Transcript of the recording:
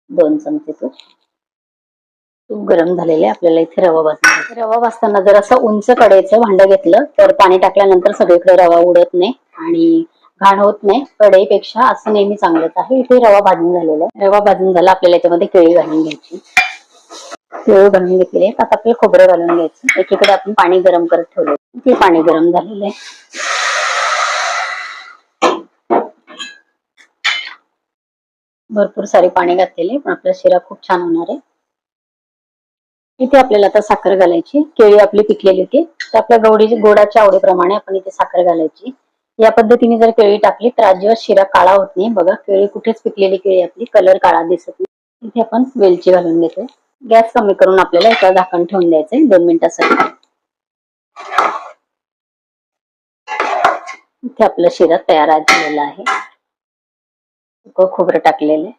2 चमचे तूप गरम झालेले. आपल्याला इथे रवा भाजून, रवा भाजताना जर असं उंच कढईचं भांड घेतलं तर पाणी टाकल्यानंतर सगळीकडे रवा उडत नाही आणि घाण होत नाही. कढईपेक्षा असं नेहमी चांगलंच आहे. इथे रवा भाजून झालेला आहे. रवा भाजून झाला. आपल्याला याच्यामध्ये केळी घालून घ्यायची. केळी घालून घेतलेली आहे. आता आपल्याला खोबरं घालून घ्यायचं. एकीकडे आपण पाणी गरम करत ठेवलं, ते पाणी गरम झालेलं आहे. भरपूर सारे पाणी घातलेले, पण आपला शिरा खूप छान होणार आहे. इथे आपल्याला आता साखर घालायची. केळी आपली पिकलेली होती, तर आपल्या गोडाच्या आवडीप्रमाणे आपण इथे साखर घालायची. या पद्धतीने जर केळी टाकली तर अजिबात शिरा काळा होत नाही. बघा, केळी कुठेच पिकलेली केळी आपली कलर काळा दिसत नाही. इथे आपण वेलची घालून घेतोय. गॅस कमी करून आपल्याला याच्यावर झाकण ठेवून द्यायचंय 2 मिनिटासाठी. इथे आपला शिरा तयार झालेला आहे. खोबरं टाकलेलं आहे.